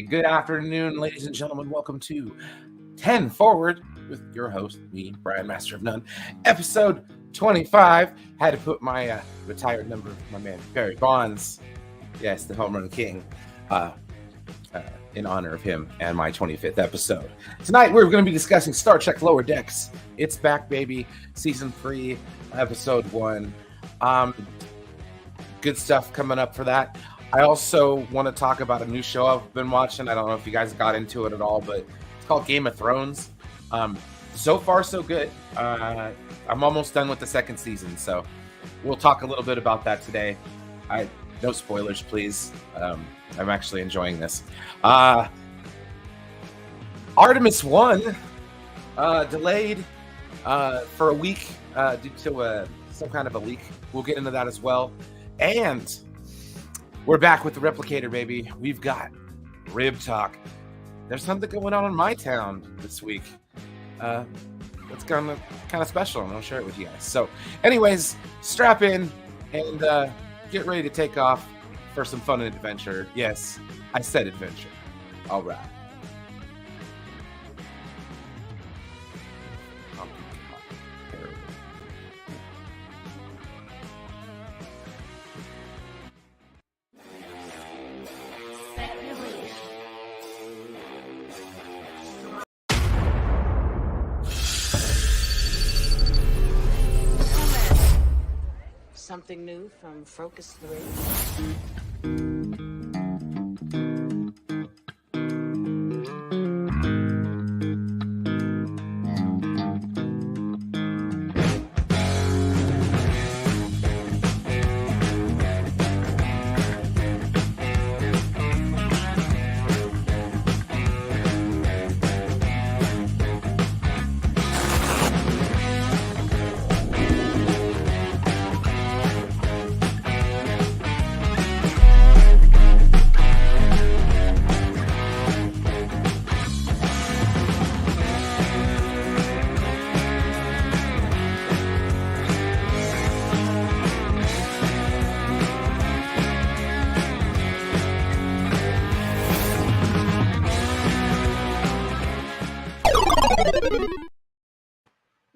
Good afternoon, ladies and gentlemen. Welcome to 10 Forward with your host, me, Brian, Master of None. Episode 25. Had to put my retired number, my man Barry Bonds, yes, the home run king, in honor of him and my 25th episode. Tonight, we're going to be discussing Star Trek Lower Decks. It's back, baby. Season 3, Episode 1. Good stuff coming up for that. I also want to talk about a new show I've been watching. I don't know if you guys got into it at all, but it's called Game of Thrones. So far, so good. I'm almost done with the second season, so we'll talk a little bit about that today. No spoilers, please. I'm actually enjoying this. Artemis 1 delayed for a week due to some kind of a leak. We'll get into that as well. And we're back with the Replicator, baby. We've got Rib Talk. There's something going on in my town this week. It's kind of special, and I'll share it with you guys. So, anyways, strap in and get ready to take off for some fun and adventure. Yes, I said adventure. All right. Something new from Focus 3.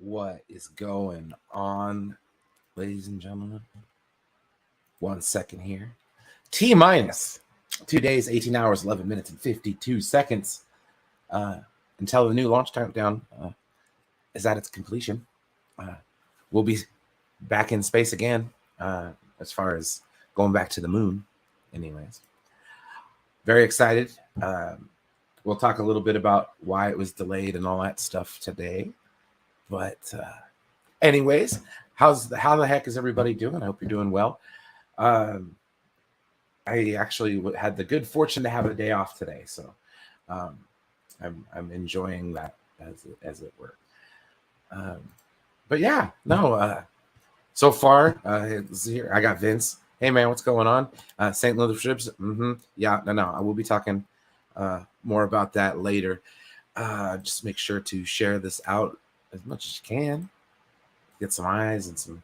What is going on, ladies and gentlemen? 1 second here. T-minus 2 days, 18 hours, 11 minutes, and 52 seconds until the new launch countdown is at its completion. We'll be back in space again as far as going back to the moon. Anyways, very excited. We'll talk a little bit about why it was delayed and all that stuff today. But anyways, how the heck is everybody doing? I hope you're doing well. I actually had the good fortune to have a day off today, so I'm enjoying that as it were. But yeah, no. So far, it's here. I got Vince. Hey man, what's going on? St. Louis Ribs. Yeah, no. I will be talking more about that later. Just make sure to share this out as much as you can. Get some eyes and some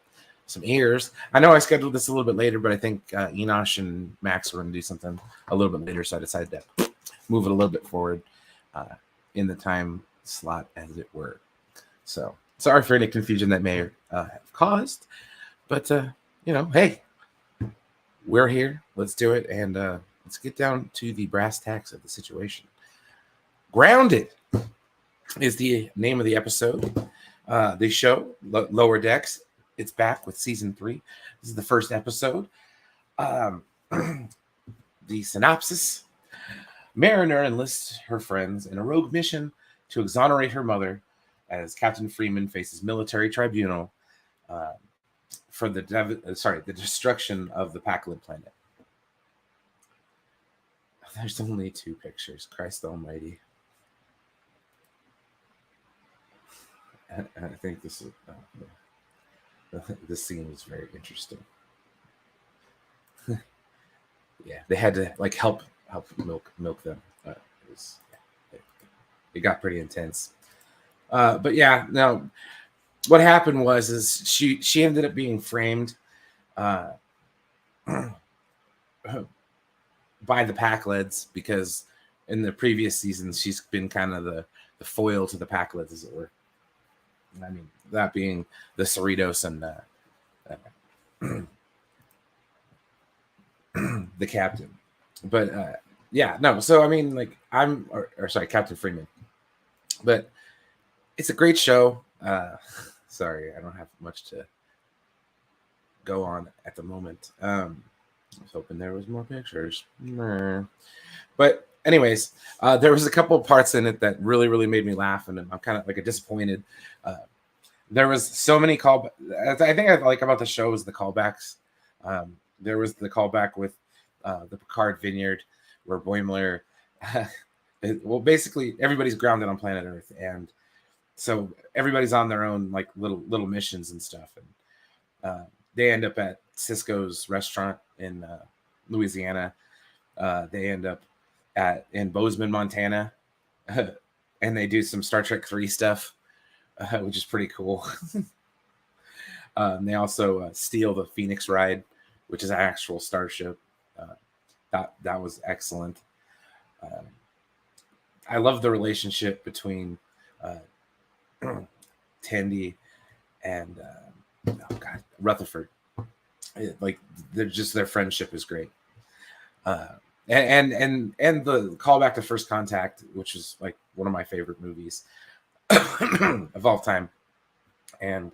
ears. I know I scheduled this a little bit later, but I think Enosh and Max were going to do something a little bit later, so I decided to move it a little bit forward in the time slot, as it were. So sorry for any confusion that may have caused, but hey, we're here. Let's do it, and let's get down to the brass tacks of the situation. Grounded is the name of the episode. The show, Lower Decks, it's back with season 3. This is the first episode. The synopsis: Mariner enlists her friends in a rogue mission to exonerate her mother as Captain Freeman faces military tribunal for the destruction of the Pakled planet. There's only 2 pictures. Christ almighty. I think this scene was very interesting. Yeah, they had to help milk them. It got pretty intense. But yeah, now what happened was she ended up being framed by the Pakleds because in the previous seasons, she's been kind of the foil to the Packlets, as it were. I mean, that being the Cerritos and the captain. But yeah, no. So I mean, like or sorry, Captain Freeman. But it's a great show. Sorry, I don't have much to go on at the moment. I was hoping there was more pictures. But anyways, there was a couple of parts in it that really, really made me laugh, and I'm kind of like disappointed. There was so many callbacks. I think I like about the show is the callbacks. There was the callback with the Picard Vineyard, where Boimlerl, well, basically everybody's grounded on planet Earth, and so everybody's on their own like little missions and stuff, and they end up at Cisco's restaurant in Louisiana. They end up in Bozeman, Montana, and they do some Star Trek 3 stuff, which is pretty cool. They also steal the Phoenix Ride, which is an actual starship. That was excellent. I love the relationship between Tandy and Rutherford. Like their friendship is great. And the callback to First Contact, which is like one of my favorite movies of all time. And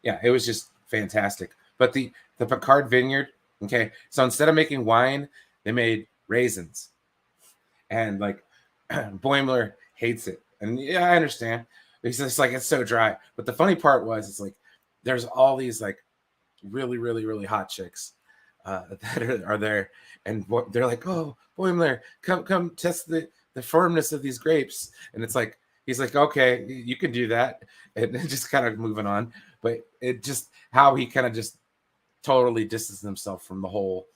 yeah, it was just fantastic. But the Picard Vineyard, okay, so instead of making wine, they made raisins. And like Boimler hates it. And yeah, I understand. He's just like, it's so dry. But the funny part was, it's like there's all these like really, really, really hot chicks that are there, and they're like, "Oh, Boimler, come test the firmness of these grapes." And it's like he's like, "Okay, you can do that," and just kind of moving on. But it just how he kind of just totally distanced himself from the whole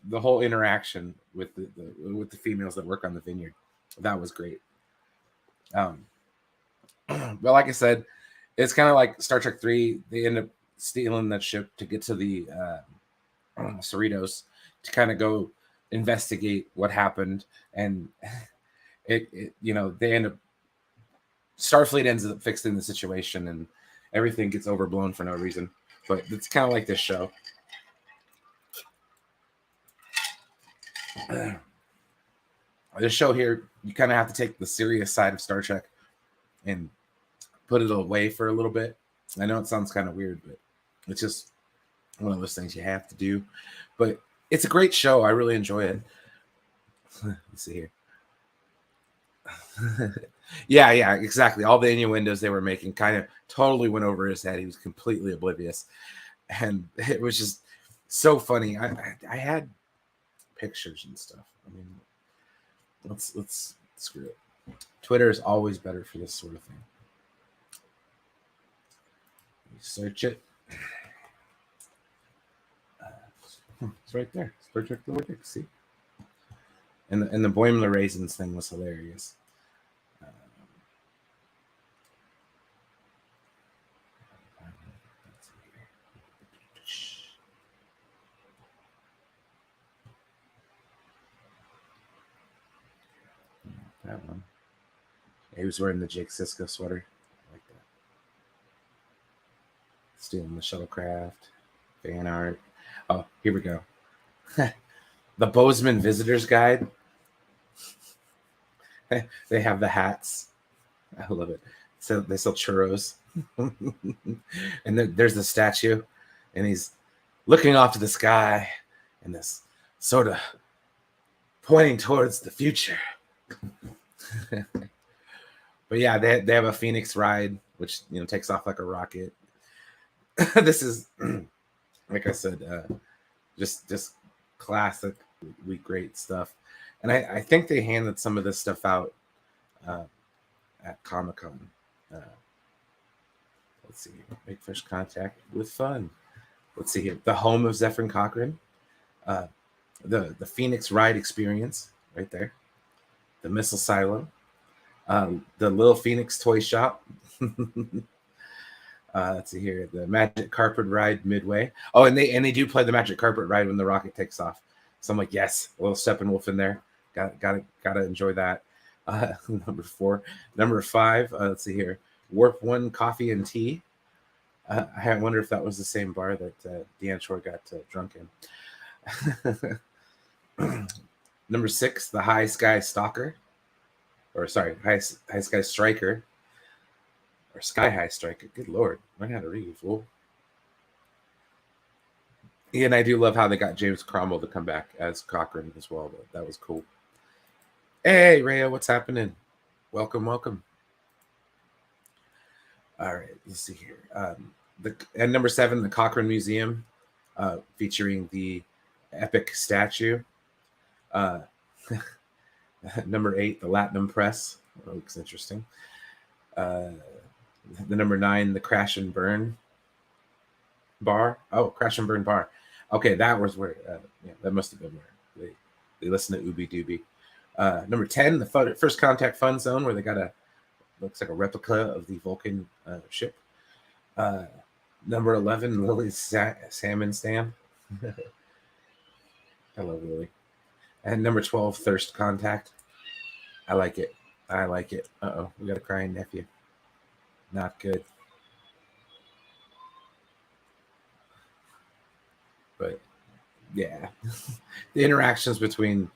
the whole interaction with the females that work on the vineyard. That was great. But like I said, it's kind of like Star Trek 3. They end up stealing that ship to get to the Cerritos to kind of go investigate what happened, and it they end up Starfleet ends up fixing the situation, and everything gets overblown for no reason. But it's kind of like this show. This show here, you kind of have to take the serious side of Star Trek and put it away for a little bit. I know it sounds kind of weird, but it's just one of those things you have to do. But it's a great show. I really enjoy it. Let's see here. yeah, exactly. All the innuendos they were making kind of totally went over his head. He was completely oblivious. And it was just so funny. I had pictures and stuff. I mean, let's screw it. Twitter is always better for this sort of thing. Search it. It's right there. Star Trek the Wicked. See, and the Boimler raisins thing was hilarious. That one. He was wearing the Jake Sisko sweater. Like that. Stealing the shuttlecraft. Fan art. Oh, here we go. The Bozeman Visitor's Guide. They have the hats. I love it. So they sell churros. And there's the statue. And he's looking off to the sky. And this sort of pointing towards the future. But yeah, they have a Phoenix Ride, which takes off like a rocket. This is, like I said, just classic, great stuff. And I think they handed some of this stuff out at Comic-Con. Let's see, make first contact with fun. Let's see here, the home of Zephyr Cochrane, the Phoenix Ride experience right there. The Missile Silo, the Little Phoenix Toy Shop. Let's see here, the Magic Carpet Ride Midway. Oh, and they do play the Magic Carpet Ride when the rocket takes off. So I'm like, yes, a little Steppenwolf in there. Gotta enjoy that. Number 4. Number 5, let's see here. Warp 1 Coffee and Tea. I wonder if that was the same bar that Deanne Shore got drunk in. Number 6, the High Sky Stalker. Or sorry, High Sky Striker. Or Sky High Striker. Good Lord. Learn how to read, you fool. And I do love how they got James Cromwell to come back as Cochrane as well. But that was cool. Hey, Rhea, what's happening? Welcome, welcome. All right, let's see here. And number 7, the Cochrane Museum, featuring the epic statue. Number 8, the Latinum Press. That looks interesting. The number 9, the Crash and Burn bar. Oh, Crash and Burn bar. Okay, that was where. That must have been where they listened to Ooby Dooby. Number 10, the First Contact Fun Zone, where they got looks like a replica of the Vulcan ship. Number 11, Lily's Salmon Stand. I love Lily. And number 12, Thirst Contact. I like it. Uh-oh, we got a crying nephew. Not good. But yeah, the interactions between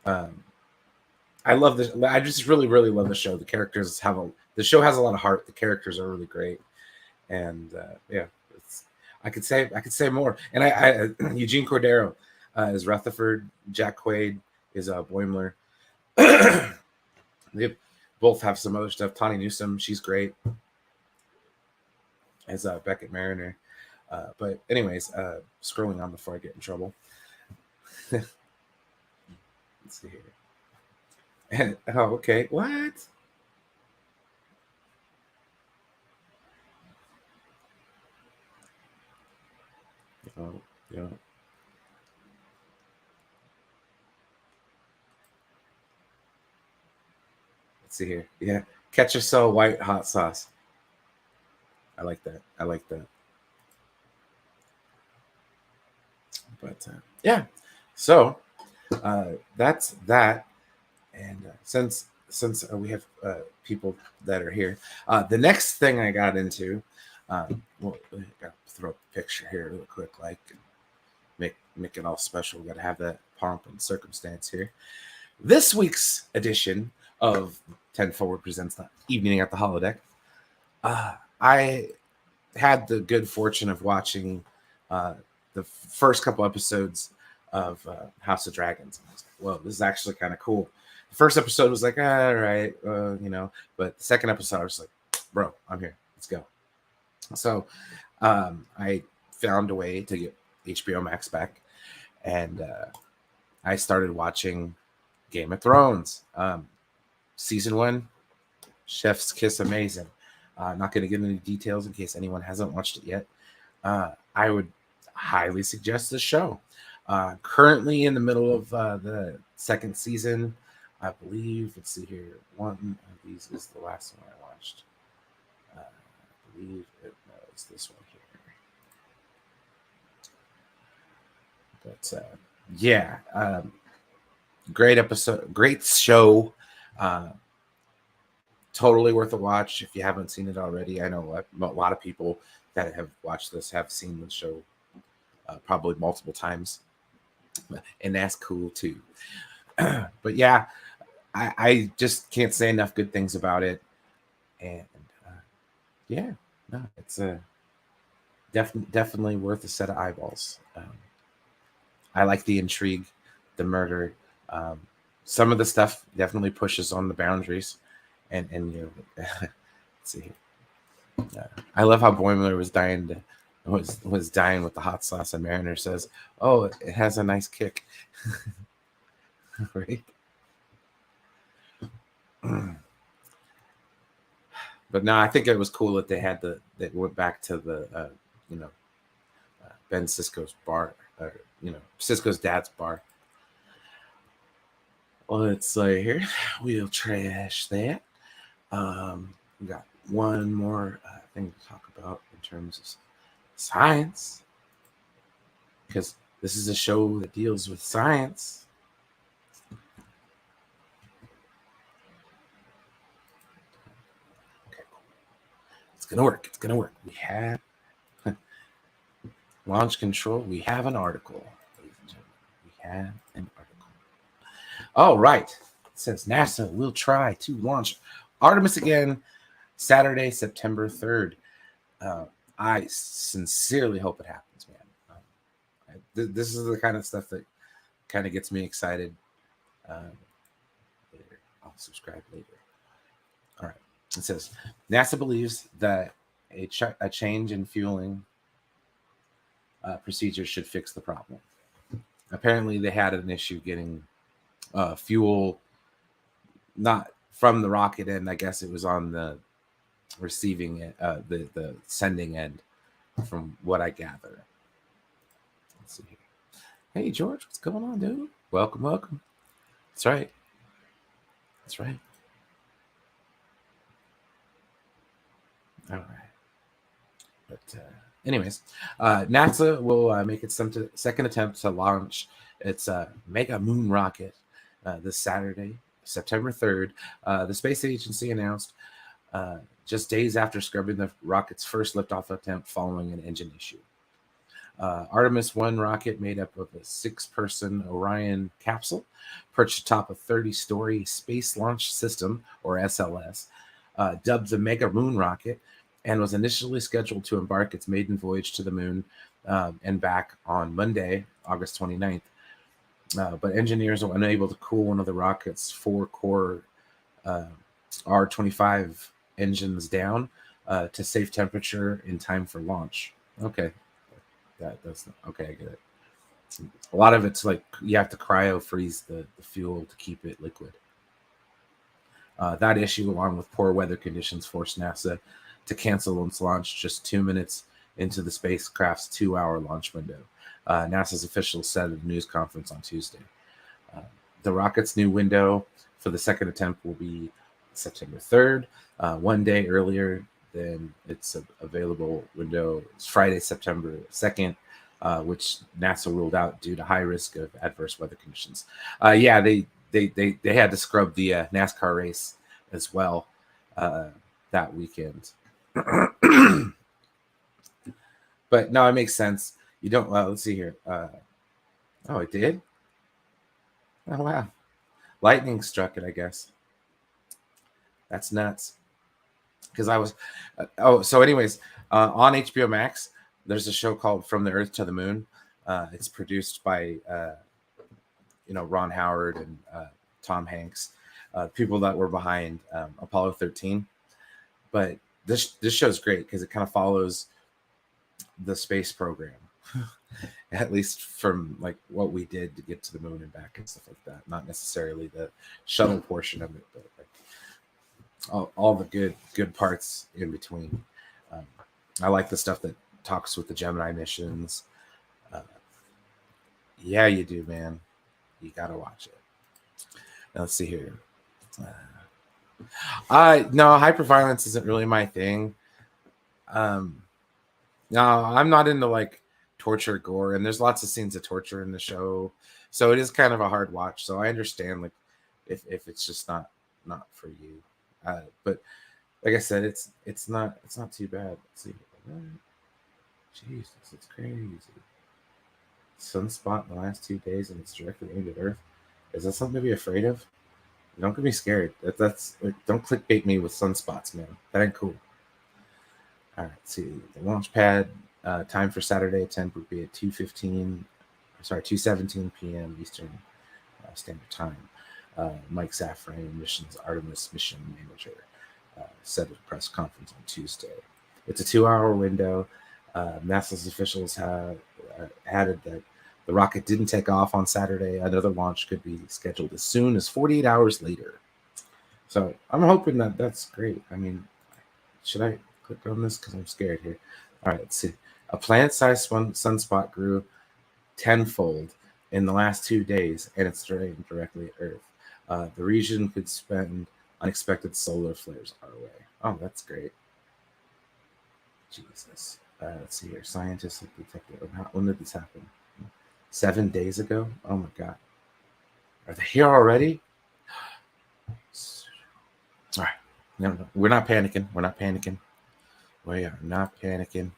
I love this. I just really love the show. The characters the show has a lot of heart. The characters are really great, and I could say more. And I Eugene Cordero is Rutherford. Jack Quaid is Boimler. They both have some other stuff. Tawny Newsome, she's great as Beckett Mariner. But anyways, scrolling on before I get in trouble. Let's see here. And, oh, okay. What? Oh, yeah. Let's see here. Yeah. Catch a so white hot sauce. I like that. But yeah. So that's that. And since we have people that are here, the next thing I got into, well, I got to throw up a picture here real quick, like make it all special. We got to have that pomp and circumstance here. This week's edition of 10 Forward presents the Evening at the Holodeck. I had the good fortune of watching the first couple episodes of House of Dragons. I was like, whoa, this is actually kind of cool. The first episode was like, all right, but the second episode, I was like, bro, I'm here. Let's go. So I found a way to get HBO Max back, and I started watching Game of Thrones. Season 1, chef's kiss, amazing. Not going to get into details in case anyone hasn't watched it yet. I would highly suggest this show. Currently in the middle of the second season. I believe, let's see here, one of these is the last one I watched. I believe it's this one here. But yeah, great episode, great show. Totally worth a watch if you haven't seen it already. I know a lot of people that have watched this have seen the show probably multiple times, and that's cool too. But yeah, I just can't say enough good things about it, and yeah, no, it's definitely worth a set of eyeballs. I like the intrigue, the murder. Some of the stuff definitely pushes on the boundaries, and let's see. I love how Boimler was dying with the hot sauce, and Mariner says, "Oh, it has a nice kick." Right. But no, I think it was cool that they went back to the Ben Sisko's bar, or Sisko's dad's bar. Let's say here we'll trash that. We got one more thing to talk about in terms of science, because This is a show that deals with science. Okay, cool. It's gonna work. It's gonna work. We have launch control. We have an article, ladies and gentlemen. We have an article. All right. It says NASA will try to launch Artemis again Saturday, September 3rd. I sincerely hope it happens, man. This is the kind of stuff that kind of gets me excited. Later. I'll subscribe later. All right. It says NASA believes that a change in fueling procedures should fix the problem. Apparently, they had an issue getting fuel, not from the rocket end. I guess it was on the receiving it, the sending end, from what I gather. Let's see here. Hey George, what's going on, dude? Welcome, welcome. That's right. That's right. All right. But anyways, NASA will make its second attempt to launch its Mega Moon rocket this Saturday, September 3rd. The space agency announced just days after scrubbing the rocket's first liftoff attempt following an engine issue. Artemis 1 rocket, made up of a 6-person Orion capsule, perched atop a 30-story Space Launch System, or SLS, dubbed the Mega Moon rocket, and was initially scheduled to embark its maiden voyage to the moon and back on Monday, August 29th. But engineers were unable to cool one of the rocket's 4-core R-25 engines down to safe temperature in time for launch. Okay. That's okay. I get it. A lot of it's like you have to cryo freeze the fuel to keep it liquid. That issue, along with poor weather conditions, forced NASA to cancel its launch just 2 minutes into the spacecraft's 2-hour launch window. NASA's officials said at a news conference on Tuesday. The rocket's new window for the second attempt will be September 3rd, 1 day earlier than its available window. It's Friday, September 2nd, which NASA ruled out due to high risk of adverse weather conditions. Yeah, they had to scrub the NASCAR race as well that weekend. But no, it makes sense. You don't. Let's see here. Oh, it did. Oh wow, lightning struck it. I guess that's nuts. Because I was. So anyways, on HBO Max, there's a show called From the Earth to the Moon. It's produced by Ron Howard and Tom Hanks, people that were behind Apollo 13. But this show's great because it kind of follows the space program, at least from like what we did to get to the moon and back and stuff like that. Not necessarily the shuttle portion of it, but like all the good parts in between. I like the stuff that talks with the Gemini missions. Yeah, you do, man. You gotta watch it. Now, let's see here. No, hyperviolence isn't really my thing. No, I'm not into like torture, gore, and there's lots of scenes of torture in the show, so it is kind of a hard watch. So I understand like if it's just not for you. But like I said, it's not too bad. Let's see. Jesus, it's crazy. Sunspot in the last 2 days, and it's directly aimed at Earth. Is that something to be afraid of? Don't get me scared. That's like, don't clickbait me with sunspots, man. That ain't cool. All right, let's see. The launch pad time for Saturday attempt would be at 2:17 p.m. Eastern Standard Time. Mike Safran, missions Artemis mission manager, said at a press conference on Tuesday. It's a 2-hour window. NASA's officials have added that the rocket didn't take off on Saturday. Another launch could be scheduled as soon as 48 hours later. So I'm hoping that's great. I mean, should I click on this? Because I'm scared here. All right, let's see. A planet-sized sunspot grew tenfold in the last 2 days, and it's aimed directly at Earth. The region could send unexpected solar flares our way. Oh, that's great. Jesus. Let's see here. Scientists have detected. When did this happen? 7 days ago. Oh my God. Are they here already? All right. No, we're not panicking. We're not panicking. We are not panicking.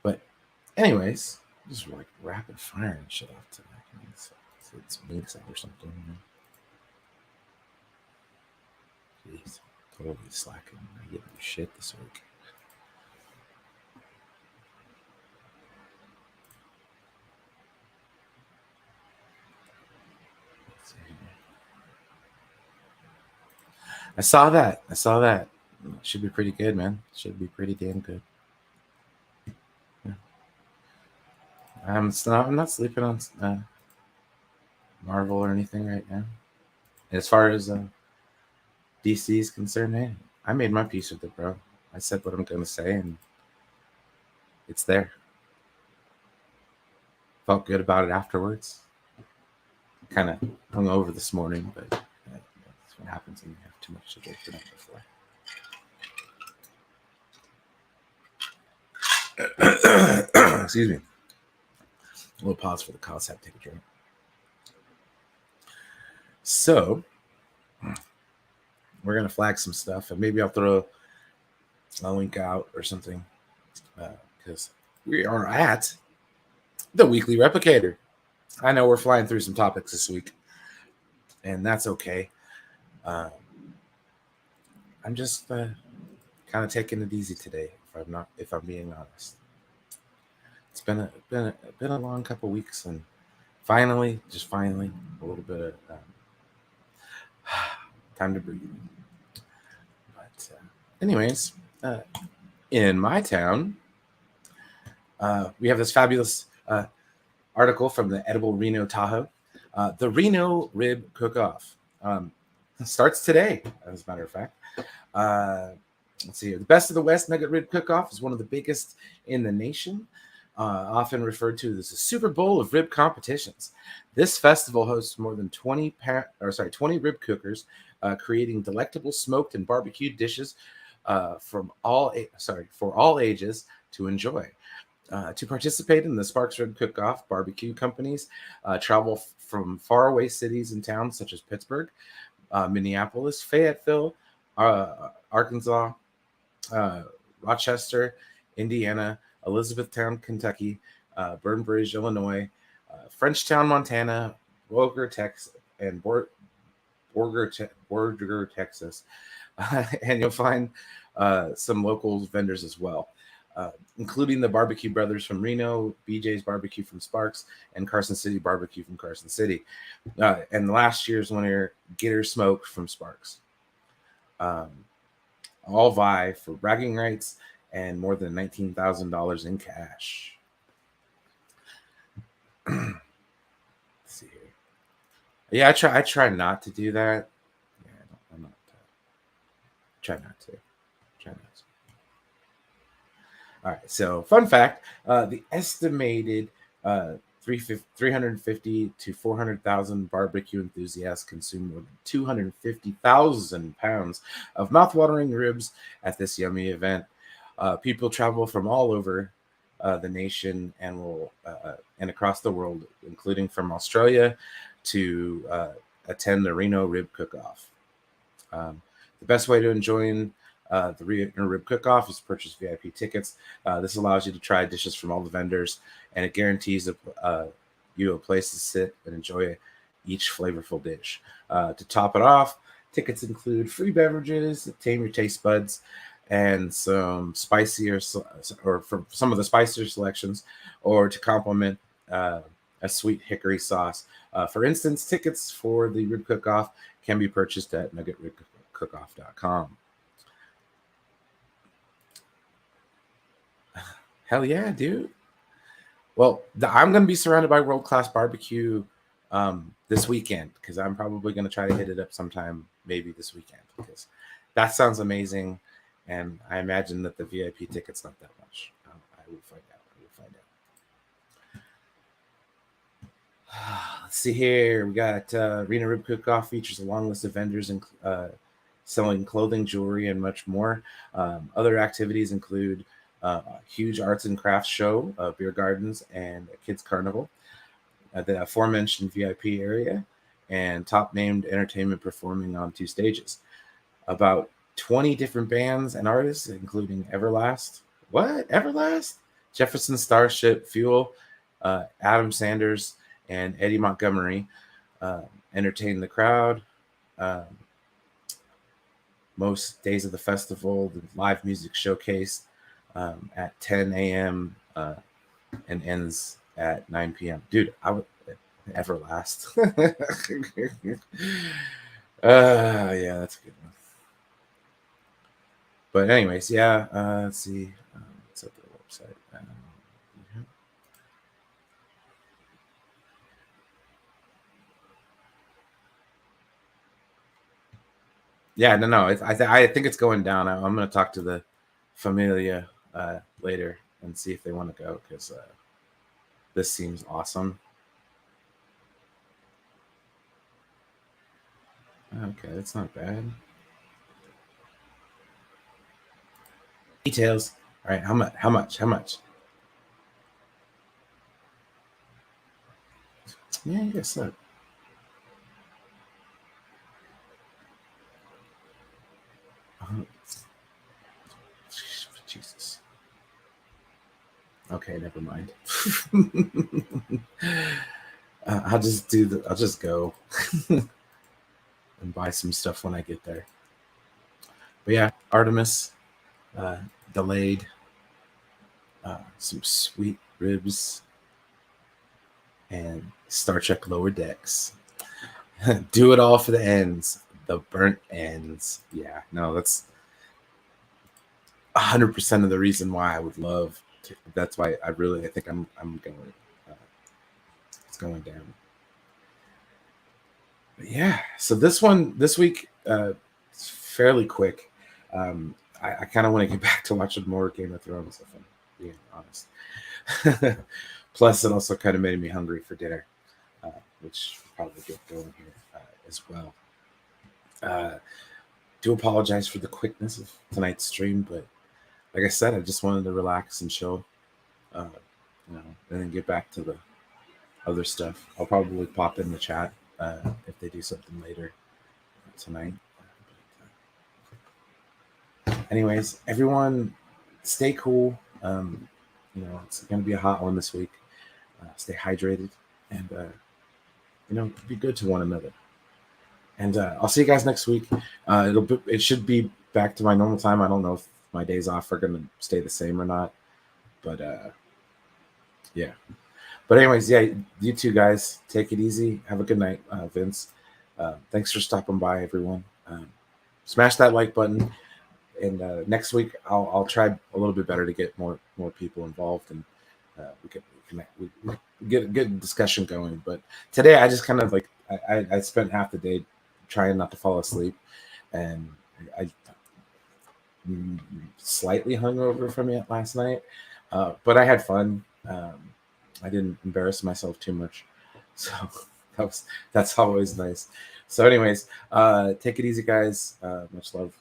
But anyways, just like rapid firing shit off tonight. It's mix up or something. Jeez, totally slacking. I get my shit this week. I saw that. Should be pretty good, man. Should be pretty damn good. Yeah. I'm not sleeping on Marvel or anything right now. As far as DC is concerned, hey, I made my peace with it, bro. I said what I'm going to say, and it's there. Felt good about it afterwards. Kind of hung over this morning, but that's what happens when you have too much to drink the night before. Excuse me. A little pause for the cause. Have to take a drink. So we're gonna flag some stuff, and maybe I'll throw a link out or something, because we are at the weekly replicator. I know we're flying through some topics this week, and that's okay. I'm just kind of taking it easy today. If I'm being honest, it's been a long couple weeks, and finally, a little bit of time to breathe. But anyways, in my town, we have this fabulous article from the Edible Reno Tahoe. The Reno Rib Cookoff starts today, as a matter of fact. Let's see here. The Best of the West Nugget Rib Cookoff is one of the biggest in the nation, often referred to as a Super Bowl of rib competitions. This festival hosts more than 20 rib cookers, creating delectable smoked and barbecued dishes for all ages to enjoy. To participate in the Sparks Rib Cook-Off, barbecue companies travel from faraway cities and towns such as Pittsburgh, Minneapolis, Fayetteville, Arkansas, Rochester, Indiana, Elizabethtown, Kentucky, Burnbridge, Illinois, Frenchtown, Montana, Borger, Texas, and Borger, Texas. And you'll find some local vendors as well. Including the Barbecue Brothers from Reno, BJ's Barbecue from Sparks, and Carson City Barbecue from Carson City. And last year's winner, Getter Smoke from Sparks. All vie for bragging rights and more than $19,000 in cash. Let's see here. Yeah, I try not to do that. Yeah, I'm not. Try not to. All right, so fun fact, the estimated 350 to 400,000 barbecue enthusiasts consume more than 250,000 pounds of mouthwatering ribs at this yummy event. People travel from all over the nation and across the world, including from Australia, to attend the Reno Rib Cook-Off. The best way to enjoy the Reno Rib Cook-Off is purchase VIP tickets. This allows you to try dishes from all the vendors, and it guarantees you a place to sit and enjoy each flavorful dish. To top it off, tickets include free beverages to tame your taste buds, and some spicier, or for some of the spicier selections, or to complement a sweet hickory sauce. For instance, tickets for the Rib Cook-Off can be purchased at nuggetribcookoff.com. Hell yeah, dude. Well, I'm going to be surrounded by world-class barbecue this weekend, because I'm probably going to try to hit it up sometime maybe this weekend, because that sounds amazing, and I imagine that the VIP ticket's not that much. I will find out. Let's see here. We got Reno Rib Cook-Off features a long list of vendors selling clothing, jewelry, and much more. Other activities include Huge arts and crafts show, beer gardens, and a kids carnival at the aforementioned VIP area, and top named entertainment performing on 2 stages. About 20 different bands and artists, including Everlast. What? Everlast? Jefferson Starship, Fuel, Adam Sanders, and Eddie Montgomery entertain the crowd. Most days of the festival, the live music showcase at 10 a.m. And ends at 9 p.m. Dude, I would Everlast. Yeah, that's a good one. But anyways, yeah. Let's see. What's up the website? Yeah, no. I think it's going down. I'm going to talk to the Familia later and see if they want to go, because this seems awesome. Okay, that's not bad. Details. All right, how much? Yeah, I guess so. Jesus. Okay, never mind. I'll just go and buy some stuff when I get there. But yeah, Artemis delayed, some sweet ribs, and Star Trek Lower Decks. Do it all for the ends, the burnt ends. Yeah, no, that's 100% of the reason why I would love to. That's why I think I'm going. It's going down. But yeah, so this week, it's fairly quick. I kind of want to get back to watching more Game of Thrones, if I'm being honest. Plus, it also kind of made me hungry for dinner, which will probably get going here as well. Do apologize for the quickness of tonight's stream, but like I said, I just wanted to relax and chill, and then get back to the other stuff. I'll probably pop in the chat if they do something later tonight. Anyways, everyone, stay cool. It's going to be a hot one this week. Stay hydrated, and be good to one another. And I'll see you guys next week. It should be back to my normal time. I don't know if my days off are going to stay the same or not, but yeah. But anyways, yeah, you two guys, take it easy. Have a good night, Vince. Thanks for stopping by, everyone. Smash that like button, and next week I'll try a little bit better to get more people involved, and we get a good discussion going. But today I just kind of I spent half the day trying not to fall asleep, and I slightly hungover from it last night, but I had fun. I didn't embarrass myself too much, so that's always nice. So anyways, take it easy, guys. Much love.